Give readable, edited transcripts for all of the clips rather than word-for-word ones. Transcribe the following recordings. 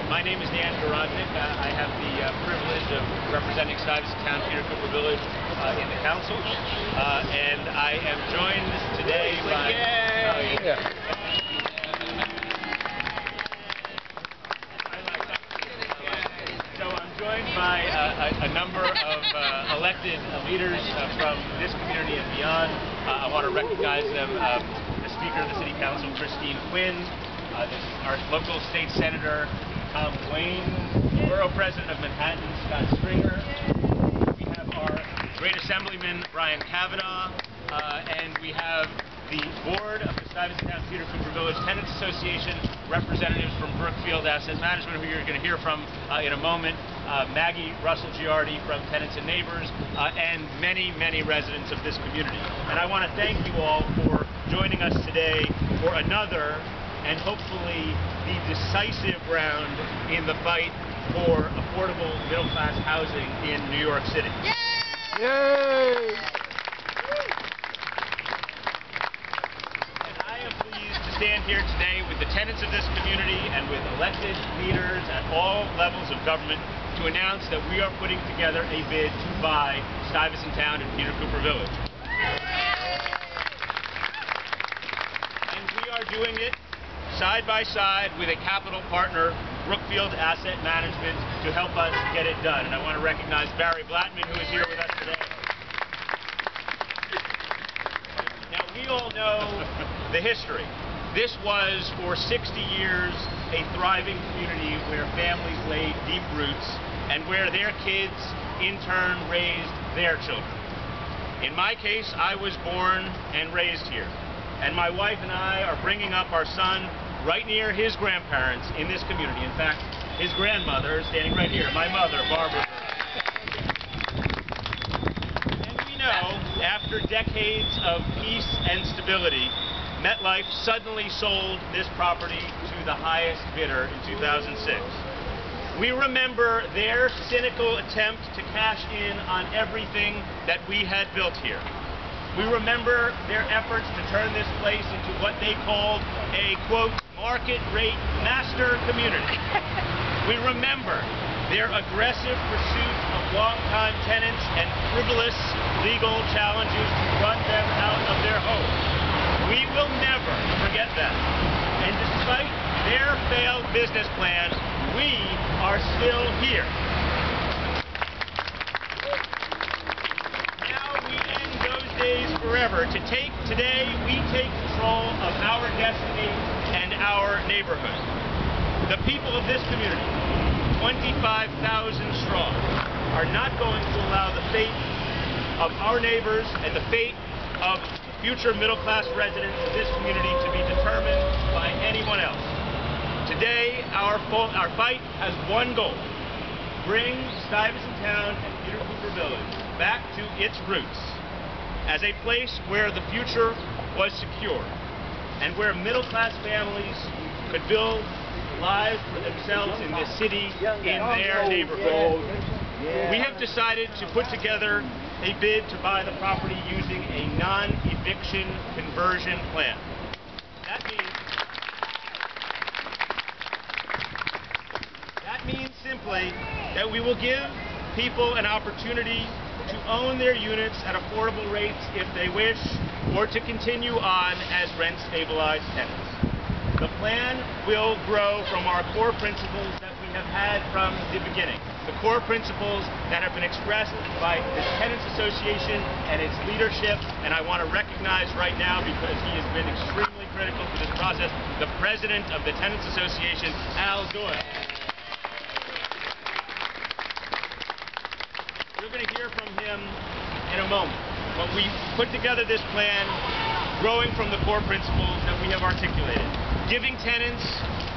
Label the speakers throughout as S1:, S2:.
S1: My name is Dan Gorodnick. I have the privilege of representing Stuyvesant Town, Peter Cooper Village in the council, and I am joined today by... So I'm joined by a number of elected leaders from this community and beyond. I want to recognize them. The Speaker of the City Council, Christine Quinn, our local state senator, Tom Wayne, Borough President of Manhattan, Scott Stringer. We have our Great Assemblyman, Brian Kavanaugh, and we have the board of the Stuyvesant Town Peter Cooper Village Tenants Association, representatives from Brookfield Asset Management, who you're going to hear from in a moment, Maggie Russell Giardi from Tenants and Neighbors, and many, many residents of this community. And I want to thank you all for joining us today for another and hopefully the decisive round in the fight for affordable middle-class housing in New York City. Yay! Yay! And I am pleased to stand here today with the tenants of this community and with elected leaders at all levels of government to announce that we are putting together a bid to buy Stuyvesant Town and Peter Cooper Village. And we are doing it side by side with a capital partner, Brookfield Asset Management, to help us get it done. And I want to recognize Barry Blattman, who is here with us today. Now, we all know the history. This was, for 60 years, a thriving community where families laid deep roots and where their kids, in turn, raised their children. In my case, I was born and raised here. And my wife and I are bringing up our son right near his grandparents in this community. In fact, his grandmother is standing right here, my mother, Barbara. And we know, after decades of peace and stability, MetLife suddenly sold this property to the highest bidder in 2006. We remember their cynical attempt to cash in on everything that we had built here. We remember their efforts to turn this place into what they called a, quote, market rate master community. We remember their aggressive pursuit of longtime tenants and frivolous legal challenges to run them out of their homes. We will never forget that. And despite their failed business plan, we are still here. Days forever. Today, we take control of our destiny and our neighborhood. The people of this community, 25,000 strong, are not going to allow the fate of our neighbors and the fate of the future middle-class residents of this community to be determined by anyone else. Today, our fight has one goal: bring Stuyvesant Town and Peter Cooper Village back to its roots, as a place where the future was secure and where middle-class families could build lives for themselves in this city, in their neighborhood. We have decided to put together a bid to buy the property using a non-eviction conversion plan. That means simply that we will give people an opportunity to own their units at affordable rates if they wish, or to continue on as rent-stabilized tenants. The plan will grow from our core principles that we have had from the beginning, the core principles that have been expressed by the Tenants Association and its leadership, and I want to recognize right now, because he has been extremely critical to this process, the president of the Tenants Association, Al Doyle. You're going to hear from him in a moment. But we put together this plan growing from the core principles that we have articulated, giving tenants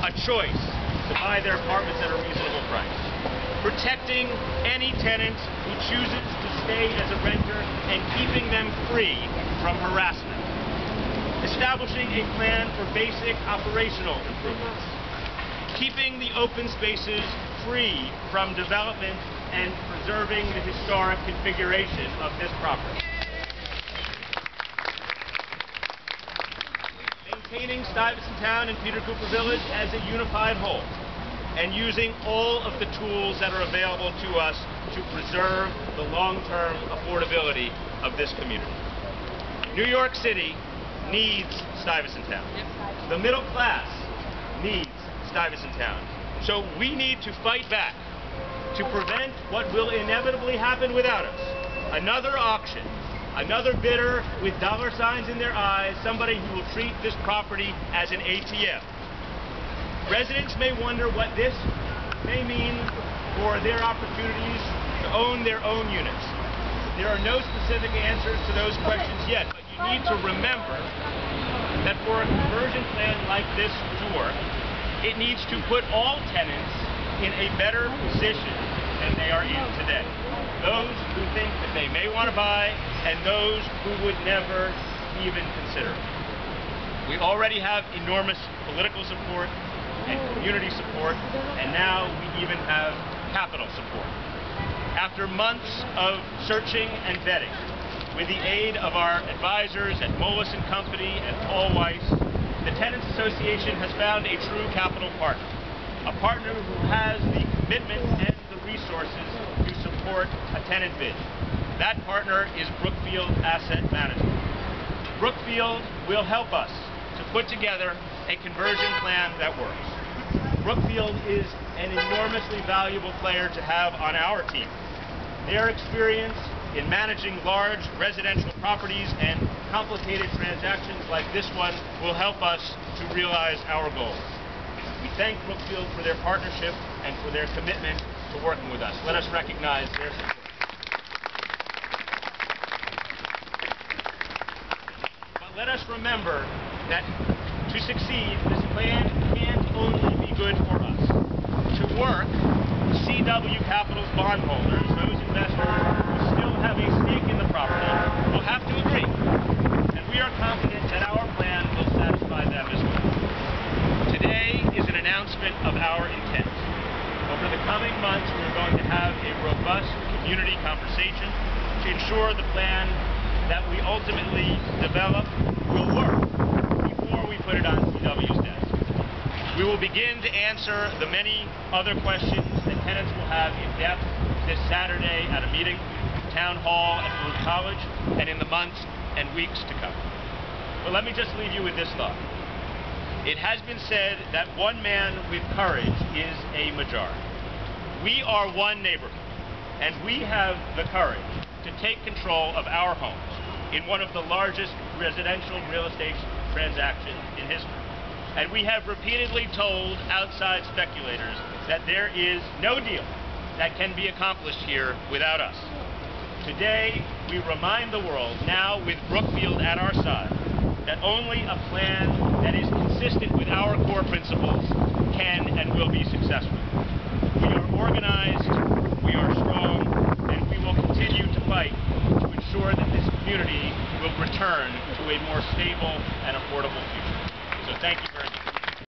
S1: a choice to buy their apartments at a reasonable price, protecting any tenant who chooses to stay as a renter and keeping them free from harassment, establishing a plan for basic operational improvements, keeping the open spaces free from development and preserving the historic configuration of this property. Maintaining Stuyvesant Town and Peter Cooper Village as a unified whole. and using all of the tools that are available to us to preserve the long-term affordability of this community. New York City needs Stuyvesant Town. The middle class needs Stuyvesant Town. So we need to fight back to prevent what will inevitably happen without us. Another auction, another bidder with dollar signs in their eyes, somebody who will treat this property as an ATM. Residents may wonder what this may mean for their opportunities to own their own units. There are no specific answers to those questions yet, but you need to remember that for a conversion plan like this to work, it needs to put all tenants in a better position than they are in today. Those who think that they may want to buy and those who would never even consider it. We already have enormous political support and community support, and now we even have capital support. After months of searching and vetting, with the aid of our advisors at Moelis & Company and Paul Weiss, the Tenants Association has found a true capital partner, a partner who has the commitment and the resources to support a tenant bid. That partner is Brookfield Asset Management. Brookfield will help us to put together a conversion plan that works. Brookfield is an enormously valuable player to have on our team. Their experience in managing large residential properties and complicated transactions like this one will help us to realize our goals. We thank Brookfield for their partnership and for their commitment to working with us. Let us recognize their support. But let us remember that to succeed, this plan can't only be good for us. To work, CW Capital's bondholders, those investors who still have a stake in the property, will have to agree. And we are confident that our plan will satisfy them as well. Today is an announcement of our intent. Over the coming months, we're going to have a robust community conversation to ensure the plan that we ultimately develop will work before we put it on CW's desk. We will begin to answer the many other questions that tenants will have in depth this Saturday at a meeting, town hall at Blue College, and in the months and weeks to come. But let me just leave you with this thought. It has been said that one man with courage is a majority. We are one neighborhood, and we have the courage to take control of our homes in one of the largest residential real estate transactions in history. And we have repeatedly told outside speculators that there is no deal that can be accomplished here without us. Today, we remind the world, now with Brookfield at our side, that only a plan that is consistent with our core principles can and will be successful. We are organized, we are strong, and we will continue to fight to ensure that this community will return to a more stable and affordable future. So thank you very much.